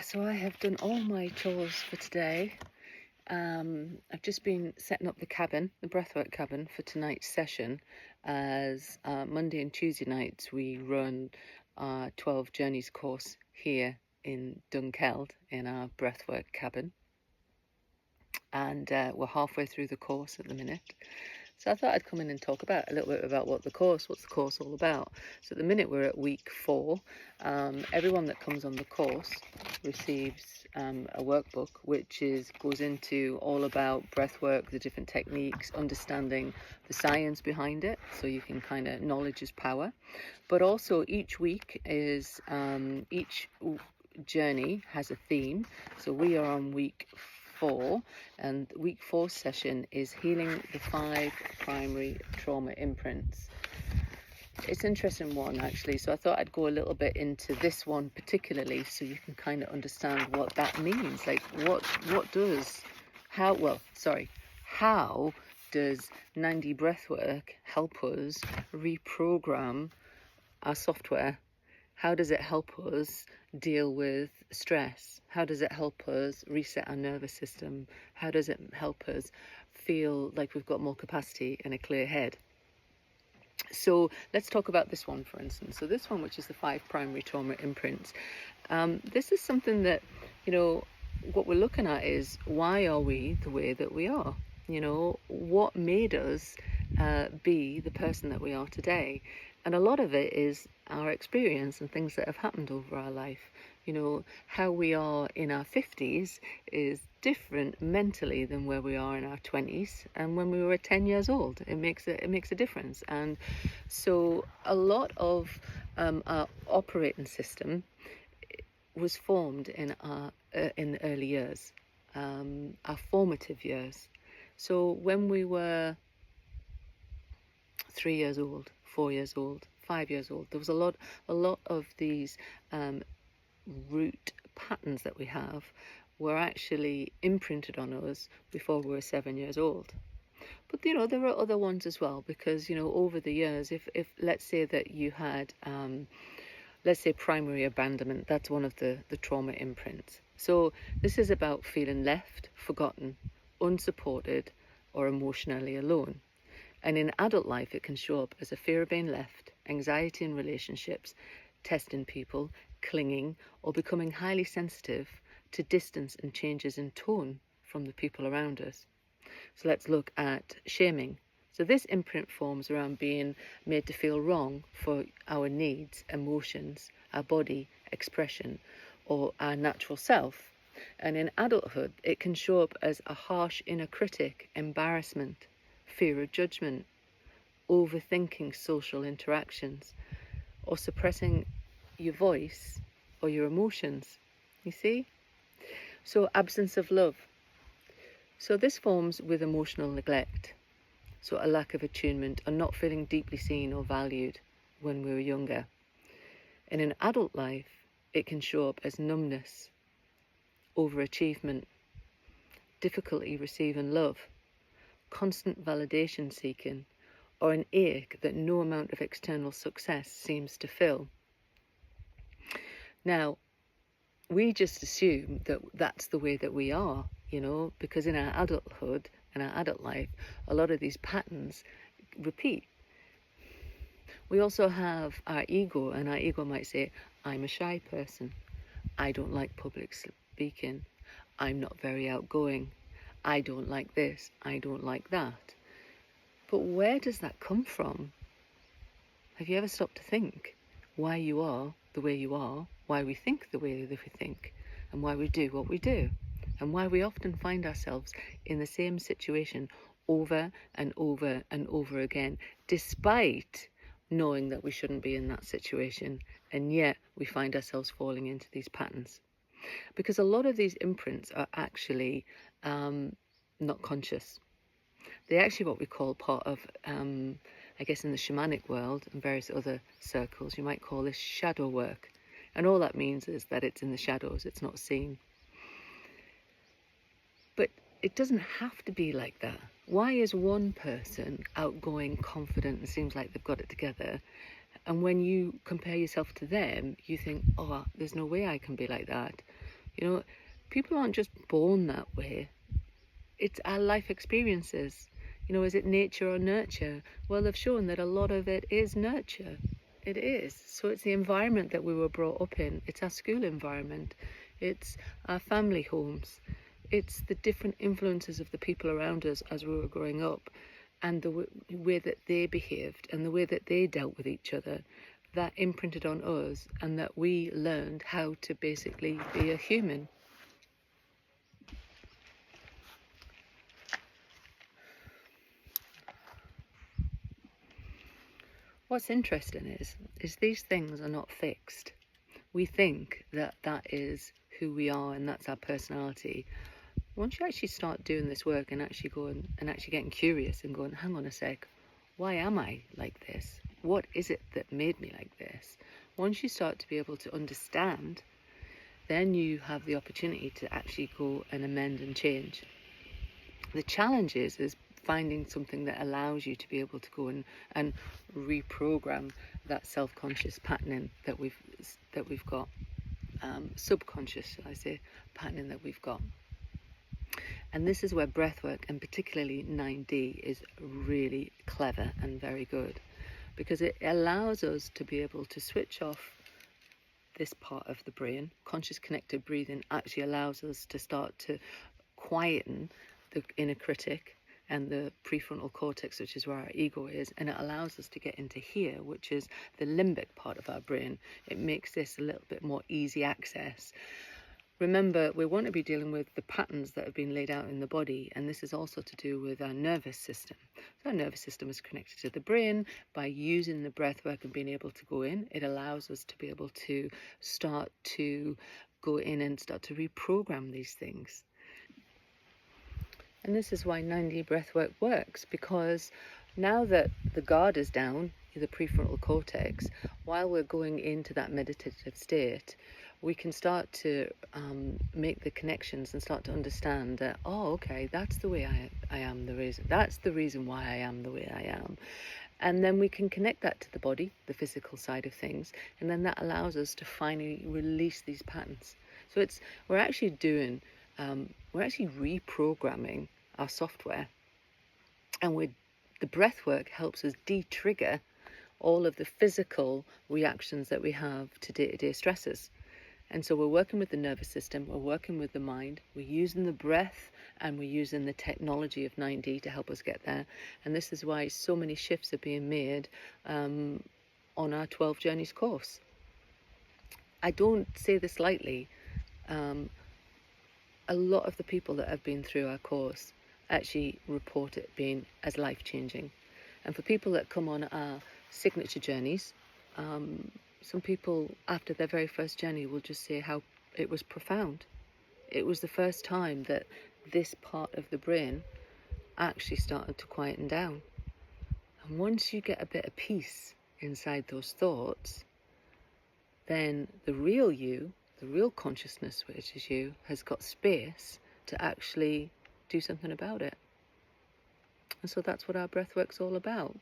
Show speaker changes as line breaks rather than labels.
So I have done all my chores for today. I've just been setting up the cabin, the Breathwork cabin, for tonight's session. As Monday and Tuesday nights we run our 12 Journeys course here in Dunkeld in our Breathwork cabin. And we're halfway through the course at the minute. So I thought I'd come in and talk about a little bit about what's the course all about. So at the minute we're at week 4. Everyone that comes on the course receives a workbook which goes into all about breath work, the different techniques, understanding the science behind it, so you can kind of, knowledge is power. But also each week is each journey has a theme. So we are on week 4, and week 4 session is healing the 5 primary trauma imprints. It's an interesting one, actually, so I thought I'd go a little bit into this one particularly so you can kind of understand what that means. Like how does 90 breathwork help us reprogram our software? How does it help us deal with stress? How does it help us reset our nervous system? How does it help us feel like we've got more capacity and a clear head? So let's talk about this one, for instance. So this one, which is the 5 primary trauma imprints. This is something that, what we're looking at is, why are we the way that we are? What made us be the person that we are today? And a lot of it is our experience and things that have happened over our life. How we are in our 50s is different mentally than where we are in our 20s and when we were 10 years old. It makes a difference. And so a lot of our operating system was formed in the early years, our formative years. So when we were 3 years old, 4 years old, 5 years old, there was a lot of these root patterns that we have were actually imprinted on us before we were 7 years old. But there are other ones as well, because over the years, if let's say that you had let's say primary abandonment, that's one of the trauma imprints. So this is about feeling left, forgotten, unsupported, or emotionally alone. And in adult life, it can show up as a fear of being left, anxiety in relationships, testing people, clinging, or becoming highly sensitive to distance and changes in tone from the people around us. So let's look at shaming. So this imprint forms around being made to feel wrong for our needs, emotions, our body, expression, or our natural self. And in adulthood, it can show up as a harsh inner critic, embarrassment, fear of judgment, overthinking social interactions, or suppressing your voice or your emotions. You see? So absence of love. So this forms with emotional neglect. So a lack of attunement or not feeling deeply seen or valued when we were younger. And in adult life, it can show up as numbness, overachievement, difficulty receiving love, constant validation seeking, or an ache that no amount of external success seems to fill. Now, we just assume that that's the way that we are, because in our adulthood and our adult life, a lot of these patterns repeat. We also have our ego, and our ego might say, I'm a shy person. I don't like public speaking. I'm not very outgoing. I don't like this. I don't like that. But where does that come from? Have you ever stopped to think why you are the way you are, why we think the way that we think, and why we do what we do, and why we often find ourselves in the same situation over and over and over again, despite knowing that we shouldn't be in that situation, and yet we find ourselves falling into these patterns? Because a lot of these imprints are actually not conscious. They're actually what we call part of, I guess in the shamanic world and various other circles, you might call this shadow work. And all that means is that it's in the shadows, it's not seen. But it doesn't have to be like that. Why is one person outgoing, confident, and seems like they've got it together, and when you compare yourself to them, you think, oh, there's no way I can be like that? You know, people aren't just born that way. It's our life experiences. You know, is it nature or nurture? Well, they've shown that a lot of it is nurture. It is. So it's the environment that we were brought up in. It's our school environment. It's our family homes. It's the different influences of the people around us as we were growing up, and the way that they behaved and the way that they dealt with each other, that imprinted on us, and that we learned how to basically be a human. What's interesting is these things are not fixed. We think that that is who we are and that's our personality. Once you actually start doing this work and actually going and actually getting curious and going, hang on a sec, why am I like this? What is it that made me like this? Once you start to be able to understand, then you have the opportunity to actually go and amend and change. The challenge is finding something that allows you to be able to go and reprogram that self-conscious patterning that we've got, subconscious, shall I say, patterning that we've got. And this is where breathwork, and particularly 9D, is really clever and very good, because it allows us to be able to switch off this part of the brain. Conscious connected breathing actually allows us to start to quieten the inner critic and the prefrontal cortex, which is where our ego is, and it allows us to get into here, which is the limbic part of our brain. It makes this a little bit more easy access. Remember, we want to be dealing with the patterns that have been laid out in the body, and this is also to do with our nervous system. So our nervous system is connected to the brain. By using the breath work and being able to go in, it allows us to be able to start to go in and start to reprogram these things. And this is why 9D breathwork works, because now that the guard is down, the prefrontal cortex, while we're going into that meditative state, we can start to make the connections and start to understand that, oh, okay, that's the way I am, that's the reason why I am the way I am. And then we can connect that to the body, the physical side of things, and then that allows us to finally release these patterns. So we're actually reprogramming our software, and the breath work helps us de-trigger all of the physical reactions that we have to day-to-day stresses. And so we're working with the nervous system, we're working with the mind, we're using the breath, and we're using the technology of 9D to help us get there. And this is why so many shifts are being made on our 12 Journeys course. I don't say this lightly. A lot of the people that have been through our course actually report it being as life-changing. And for people that come on our signature journeys, some people after their very first journey will just say how it was profound. It was the first time that this part of the brain actually started to quieten down. And once you get a bit of peace inside those thoughts, then the real you, the real consciousness, which is you, has got space to actually do something about it. And so that's what our breathwork's all about.